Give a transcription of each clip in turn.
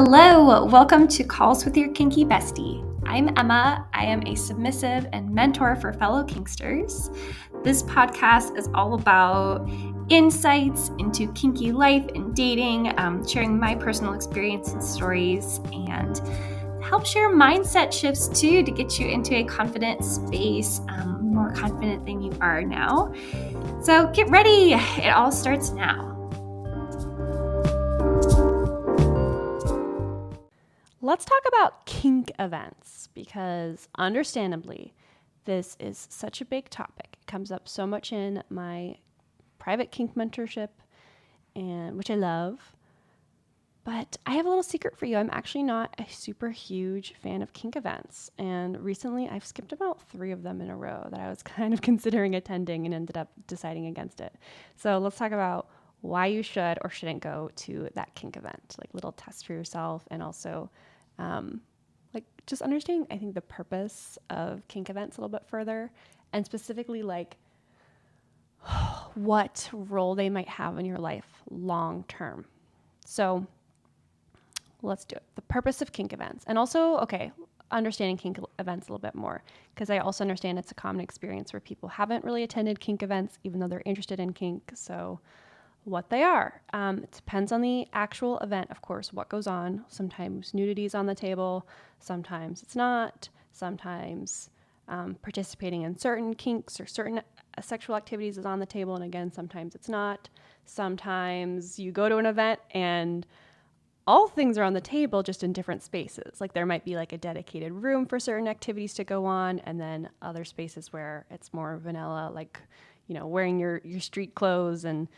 Hello, welcome to Calls with Your Kinky Bestie. I'm Emma. I am a submissive and mentor for fellow kinksters. This podcast is all about insights into kinky life and dating, sharing my personal experience and stories, and help share mindset shifts too to get you into a confident space, more confident than you are now. So get ready, it all starts now. Let's talk about kink events because understandably, this is such a big topic. It comes up so much in my private kink mentorship, and which I love. But I have a little secret for you. I'm actually not a super huge fan of kink events. And recently I've skipped about 3 of them in a row that I was kind of considering attending and ended up deciding against it. So let's talk about why you should or shouldn't go to that kink event, like little tests for yourself, and also like just understanding, I think, the purpose of kink events a little bit further, and specifically like what role they might have in your life long term. So let's do it. The purpose of kink events, and also, understanding kink events a little bit more, because I also understand it's a common experience where people haven't really attended kink events, even though they're interested in kink. So what they are. It depends on the actual event, of course, what goes on. Sometimes nudity is on the table, sometimes it's not, sometimes participating in certain kinks or certain sexual activities is on the table, and again, sometimes it's not. Sometimes you go to an event and all things are on the table, just in different spaces. Like there might be like a dedicated room for certain activities to go on, and then other spaces where it's more vanilla, like, wearing your street clothes and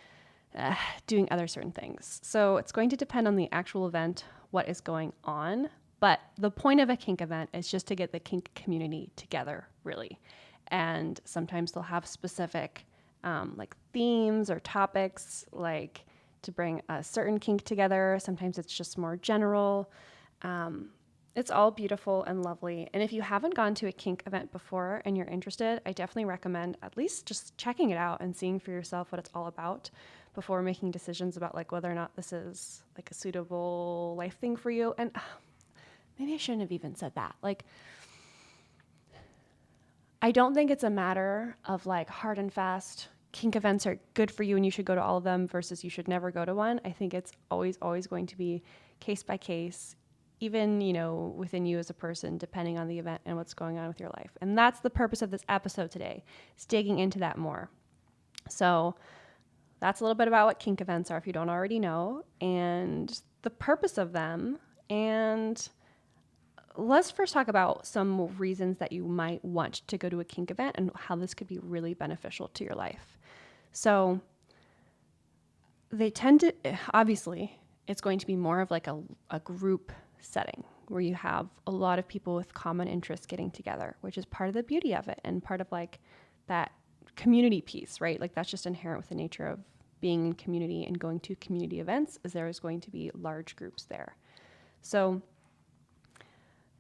doing other certain things. So it's going to depend on the actual event, what is going on. But the point of a kink event is just to get the kink community together, really. And sometimes they'll have specific like themes or topics, like to bring a certain kink together. Sometimes it's just more general. It's all beautiful and lovely. And if you haven't gone to a kink event before and you're interested, I definitely recommend at least just checking it out and seeing for yourself what it's all about before making decisions about like whether or not this is like a suitable life thing for you. And maybe I shouldn't have even said that. Like, I don't think it's a matter of like hard and fast kink events are good for you and you should go to all of them versus you should never go to one. I think it's always going to be case by case, even, within you as a person, depending on the event and what's going on with your life. And that's the purpose of this episode today, is digging into that more. So that's a little bit about what kink events are if you don't already know, and the purpose of them. And let's first talk about some reasons that you might want to go to a kink event and how this could be really beneficial to your life. So they tend to, obviously, it's going to be more of like a group setting where you have a lot of people with common interests getting together, which is part of the beauty of it and part of like that community piece, right? Like that's just inherent with the nature of being in community and going to community events, is there is going to be large groups there. So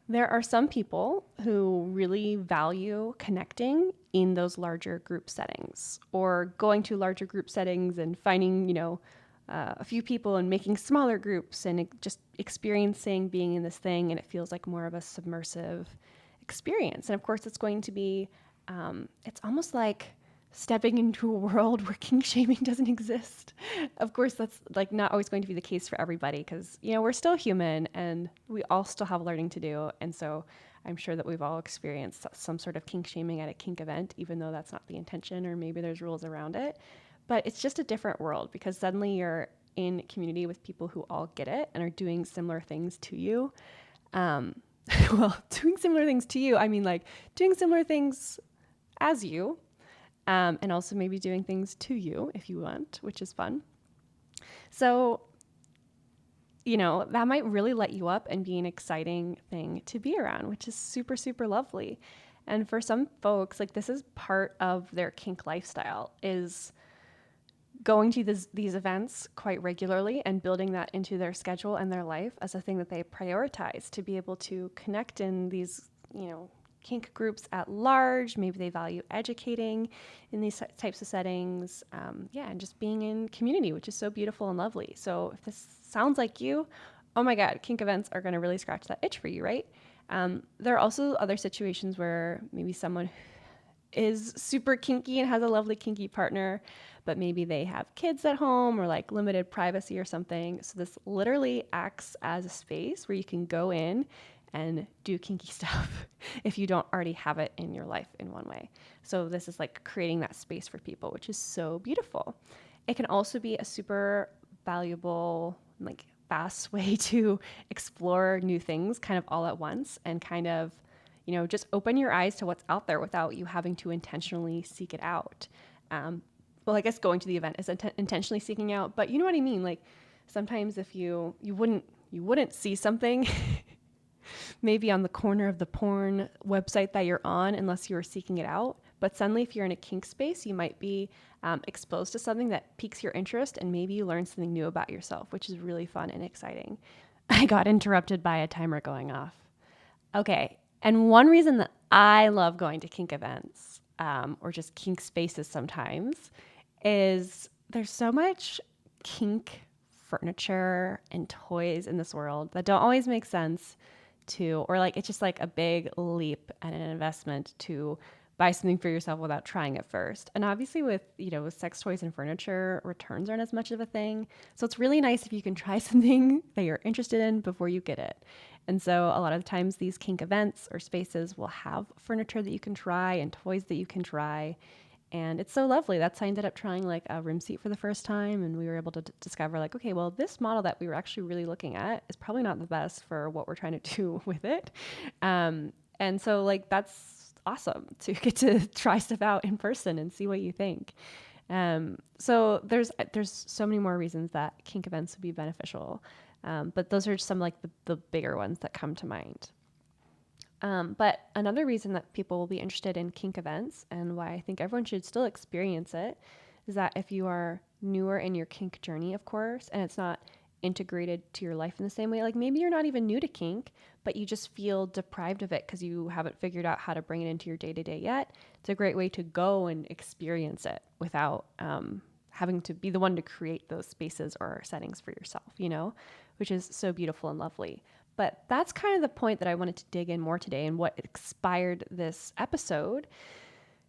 there are some people who really value connecting in those larger group settings, or going to larger group settings and finding, a few people and making smaller groups and just experiencing being in this thing, and it feels like more of a submersive experience. And of course, it's going to be, it's almost like stepping into a world where kink shaming doesn't exist. Of course, that's like not always going to be the case for everybody, because, we're still human and we all still have learning to do. And so I'm sure that we've all experienced some sort of kink shaming at a kink event, even though that's not the intention, or maybe there's rules around it. But it's just a different world because suddenly you're in community with people who all get it and are doing similar things to you. Well, doing similar things to you, I mean like doing similar things as you, and also maybe doing things to you if you want, which is fun. So, that might really let you up and be an exciting thing to be around, which is super, super lovely. And for some folks, like this is part of their kink lifestyle, is going to these events quite regularly and building that into their schedule and their life as a thing that they prioritize to be able to connect in these, kink groups at large. Maybe they value educating in these types of settings. And just being in community, which is so beautiful and lovely. So if this sounds like you, oh my God, kink events are going to really scratch that itch for you, right? There are also other situations where maybe someone is super kinky and has a lovely kinky partner, but maybe they have kids at home or like limited privacy or something. So this literally acts as a space where you can go in and do kinky stuff if you don't already have it in your life in one way. So this is like creating that space for people, which is so beautiful. It can also be a super valuable, like fast way to explore new things kind of all at once and kind of, just open your eyes to what's out there without you having to intentionally seek it out. Well, I guess going to the event is intentionally seeking out, but you know what I mean? Like sometimes if you wouldn't see something maybe on the corner of the porn website that you're on unless you were seeking it out. But suddenly, if you're in a kink space, you might be exposed to something that piques your interest and maybe you learn something new about yourself, which is really fun and exciting. I got interrupted by a timer going off. Okay. And one reason that I love going to kink events or just kink spaces sometimes is there's so much kink furniture and toys in this world that don't always make sense to, or like it's just like a big leap and an investment to buy something for yourself without trying it first. And obviously with sex toys and furniture, returns aren't as much of a thing. So it's really nice if you can try something that you're interested in before you get it. And so a lot of the times these kink events or spaces will have furniture that you can try and toys that you can try. And it's so lovely. That's how I ended up trying like a room seat for the first time. And we were able to discover like, okay, well, this model that we were actually really looking at is probably not the best for what we're trying to do with it. And so like, that's awesome to get to try stuff out in person and see what you think. So there's so many more reasons that kink events would be beneficial. But those are some like the bigger ones that come to mind. But another reason that people will be interested in kink events and why I think everyone should still experience it is that if you are newer in your kink journey, of course, and it's not integrated to your life in the same way, like maybe you're not even new to kink, but you just feel deprived of it because you haven't figured out how to bring it into your day to day yet. It's a great way to go and experience it without having to be the one to create those spaces or settings for yourself, which is so beautiful and lovely. But that's kind of the point that I wanted to dig in more today, and what inspired this episode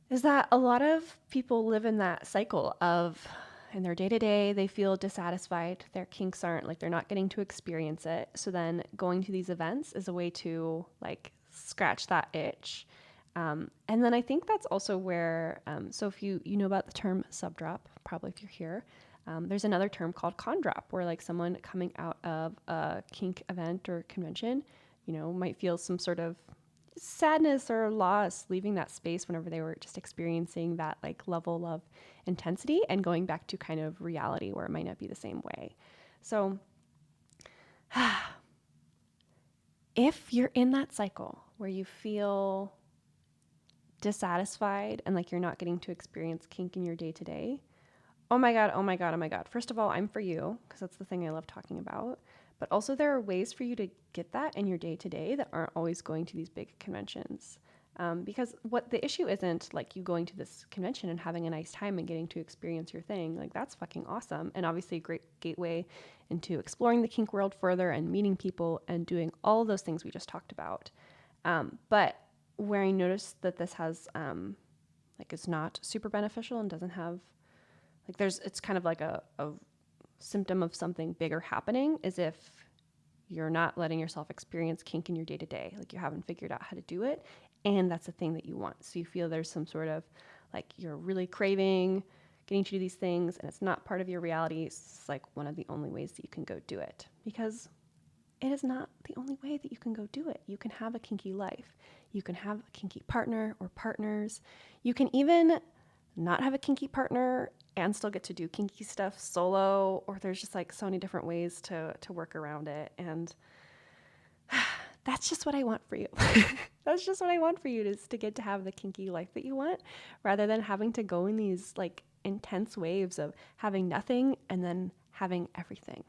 is that a lot of people live in that cycle of in their day-to-day, they feel dissatisfied. Their kinks aren't like, they're not getting to experience it. So then going to these events is a way to like scratch that itch. And then I think that's also where, so if you know about the term subdrop, probably if you're here, there's another term called condrop, where like someone coming out of a kink event or convention, might feel some sort of sadness or loss leaving that space whenever they were just experiencing that like level of intensity and going back to kind of reality where it might not be the same way. So if you're in that cycle where you feel dissatisfied and like you're not getting to experience kink in your day to day, oh my God, oh my God, oh my God. First of all, I'm for you because that's the thing I love talking about. But also there are ways for you to get that in your day to day that aren't always going to these big conventions. Because what the issue isn't like you going to this convention and having a nice time and getting to experience your thing. Like that's fucking awesome. And obviously a great gateway into exploring the kink world further and meeting people and doing all those things we just talked about. But where I noticed that this has, like it's not super beneficial and doesn't have, like it's kind of like a symptom of something bigger happening is if you're not letting yourself experience kink in your day to day, like you haven't figured out how to do it. And that's the thing that you want. So you feel there's some sort of like you're really craving getting to do these things and it's not part of your reality. It's like one of the only ways that you can go do it, because it is not the only way that you can go do it. You can have a kinky life. You can have a kinky partner or partners. You can even not have a kinky partner and still get to do kinky stuff solo, or there's just like so many different ways to work around it. And that's just what I want for you. That's just what I want for you, is to get to have the kinky life that you want, rather than having to go in these like intense waves of having nothing and then having everything.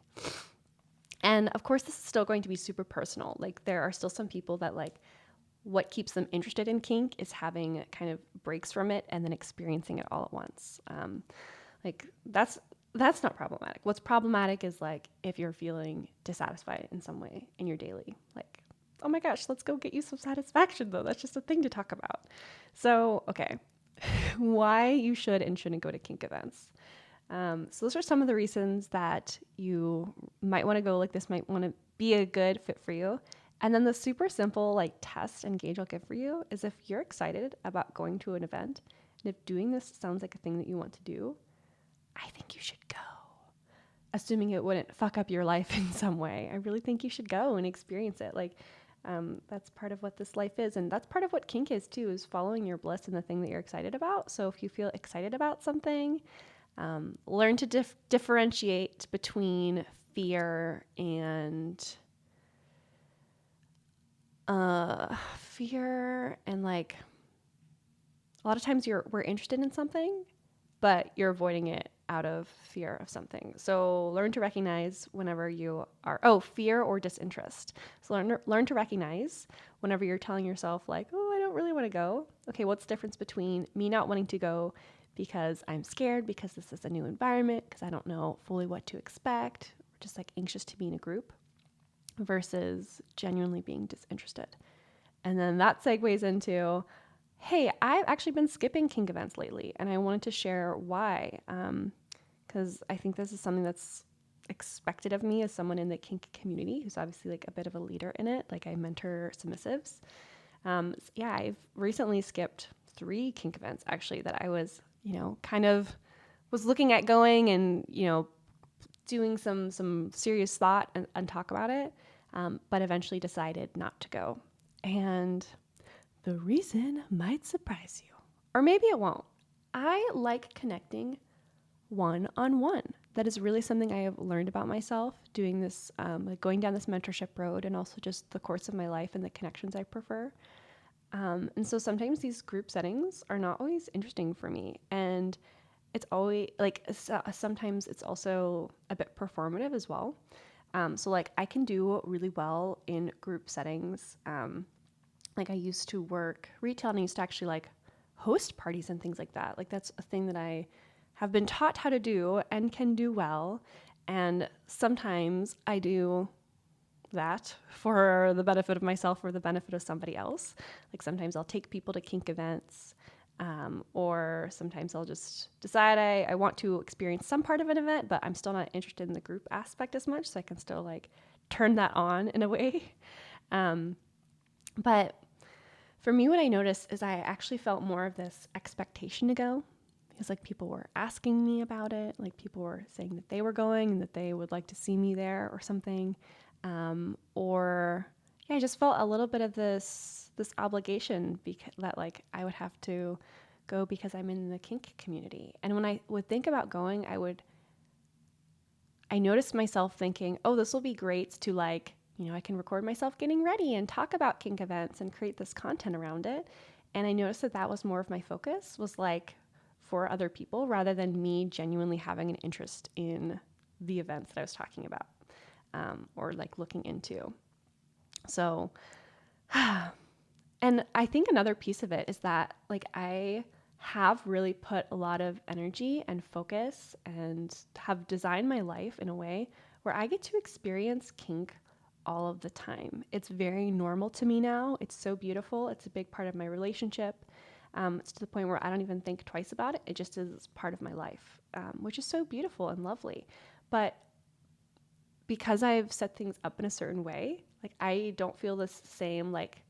And of course, this is still going to be super personal. Like there are still some people that like what keeps them interested in kink is having kind of breaks from it and then experiencing it all at once. Like that's That's not problematic. What's problematic is like if you're feeling dissatisfied in some way in your daily, like, oh my gosh, let's go get you some satisfaction though. That's just a thing to talk about. So, okay, why you should and shouldn't go to kink events. So those are some of the reasons that you might want to go. Like this might want to be a good fit for you. And then the super simple like test and gauge I'll give for you is if you're excited about going to an event and if doing this sounds like a thing that you want to do, I think you should go. Assuming it wouldn't fuck up your life in some way, I really think you should go and experience it. Like, that's part of what this life is. And that's part of what kink is too, is following your bliss and the thing that you're excited about. So if you feel excited about something, learn to differentiate between fear and like a lot of times we're interested in something but you're avoiding it out of fear of something. So learn to recognize whenever you are, fear or disinterest. So learn to recognize whenever you're telling yourself like, oh, I don't really want to go. Okay, what's the difference between me not wanting to go because I'm scared, because this is a new environment, because I don't know fully what to expect, or just like anxious to be in a group, versus genuinely being disinterested. And then that segues into, hey, I've actually been skipping kink events lately, and I wanted to share why. Because I think this is something that's expected of me as someone in the kink community who's obviously like a bit of a leader in it. Like I mentor submissives. Yeah, I've recently skipped 3 kink events actually that I was, kind of was looking at going and, doing some serious thought and talk about it, but eventually decided not to go. And the reason might surprise you, or maybe it won't. I like connecting one-on-one. That is really something I have learned about myself doing this, like going down this mentorship road, and also just the course of my life and the connections I prefer. And so sometimes these group settings are not always interesting for me. And it's always like sometimes it's also a bit performative as well. So like I can do really well in group settings. Like I used to work retail and I used to actually like host parties and things like that. Like that's a thing that I have been taught how to do and can do well. And sometimes I do that for the benefit of myself or the benefit of somebody else. Like sometimes I'll take people to kink events, or sometimes I'll just decide I want to experience some part of an event, but I'm still not interested in the group aspect as much. So I can still like turn that on in a way. But for me, what I noticed is I actually felt more of this expectation to go because like people were asking me about it. Like people were saying that they were going and that they would like to see me there or something. Or yeah, I just felt a little bit of this obligation because that like I would have to go because I'm in the kink community. And when I would think about going, I noticed myself thinking, oh, this will be great to like, I can record myself getting ready and talk about kink events and create this content around it. And I noticed that was more of my focus, was like for other people rather than me genuinely having an interest in the events that I was talking about, or like looking into. So, and I think another piece of it is that like I have really put a lot of energy and focus and have designed my life in a way where I get to experience kink all of the time. It's very normal to me now. It's so beautiful. It's a big part of my relationship. It's to the point where I don't even think twice about it. It just is part of my life, which is so beautiful and lovely. But because I've set things up in a certain way, like I don't feel this same like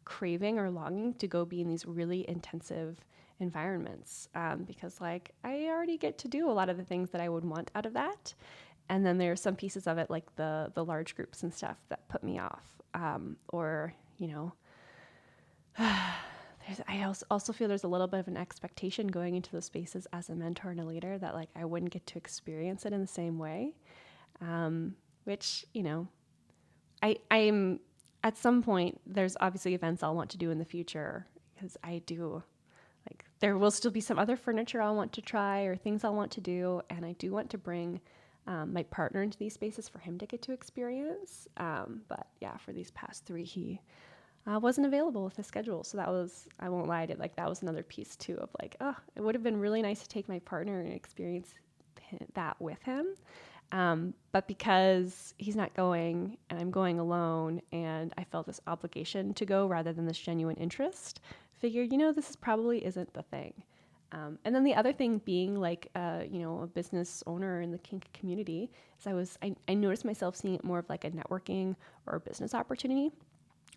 craving or longing to go be in these really intensive environments, because like I already get to do a lot of the things that I would want out of that. And then there's some pieces of it like the large groups and stuff that put me off, or I also feel there's a little bit of an expectation going into those spaces as a mentor and a leader that like I wouldn't get to experience it in the same way, which I'm at some point there's obviously events I'll want to do in the future because I do like there will still be some other furniture I'll want to try or things I'll want to do, and I do want to bring my partner into these spaces for him to get to experience. But yeah, for these past 3, he wasn't available with his schedule. So that was, I won't lie, that was another piece too of like, oh, it would have been really nice to take my partner and experience that with him. But because he's not going and I'm going alone and I felt this obligation to go rather than this genuine interest, figured, this probably isn't the thing. And then the other thing being like, a business owner in the kink community is I noticed myself seeing it more of like a networking or a business opportunity,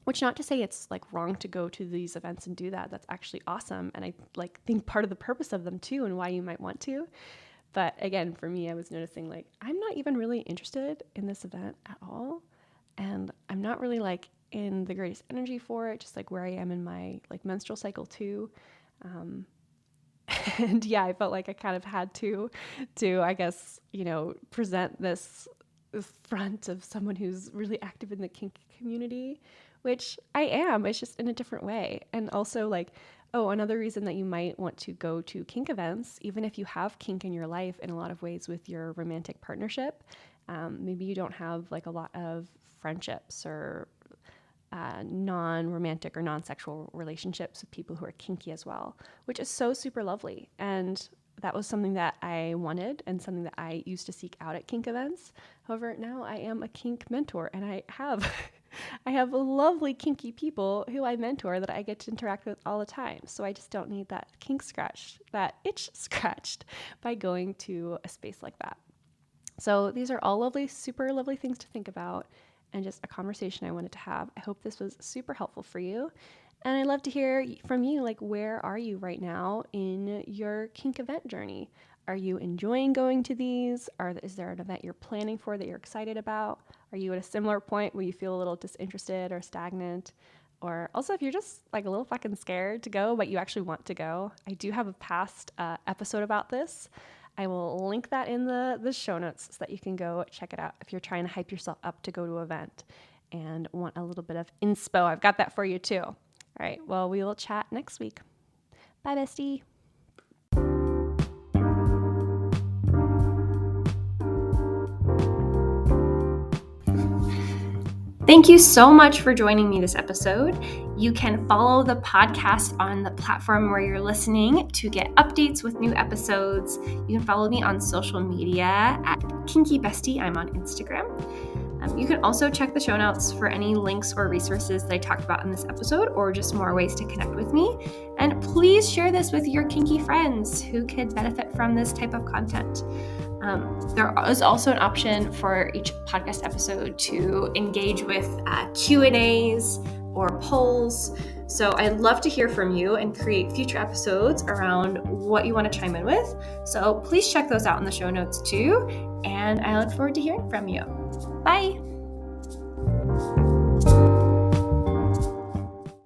which not to say it's like wrong to go to these events and do that. That's actually awesome. And I like think part of the purpose of them too and why you might want to. But again, for me, I was noticing like, I'm not even really interested in this event at all. And I'm not really like in the greatest energy for it, just like where I am in my like menstrual cycle too. And yeah, I felt like I kind of had to I guess, present this front of someone who's really active in the kink community, which I am. It's just in a different way. And also like, another reason that you might want to go to kink events, even if you have kink in your life in a lot of ways with your romantic partnership, maybe you don't have like a lot of friendships or non-romantic or non-sexual relationships with people who are kinky as well, which is so super lovely. And that was something that I wanted and something that I used to seek out at kink events. However, now I am a kink mentor and I have I have lovely kinky people who I mentor that I get to interact with all the time. So I just don't need that itch scratched by going to a space like that. So these are all lovely, super lovely things to think about and just a conversation I wanted to have. I hope this was super helpful for you. And I'd love to hear from you, like, where are you right now in your kink event journey? Are you enjoying going to these? Is there an event you're planning for that you're excited about? Are you at a similar point where you feel a little disinterested or stagnant? Or also, if you're just like a little fucking scared to go, but you actually want to go, I do have a past episode about this. I will link that in the show notes so that you can go check it out if you're trying to hype yourself up to go to an event and want a little bit of inspo. I've got that for you too. All right, well, we will chat next week. Bye, bestie. Thank you so much for joining me this episode. You can follow the podcast on the platform where you're listening to get updates with new episodes. You can follow me on social media at Kinky Bestie. I'm on Instagram. You can also check the show notes for any links or resources that I talked about in this episode or just more ways to connect with me. And please share this with your kinky friends who could benefit from this type of content. There is also an option for each podcast episode to engage with Q&As or polls. So I'd love to hear from you and create future episodes around what you want to chime in with. So please check those out in the show notes too. And I look forward to hearing from you. Bye.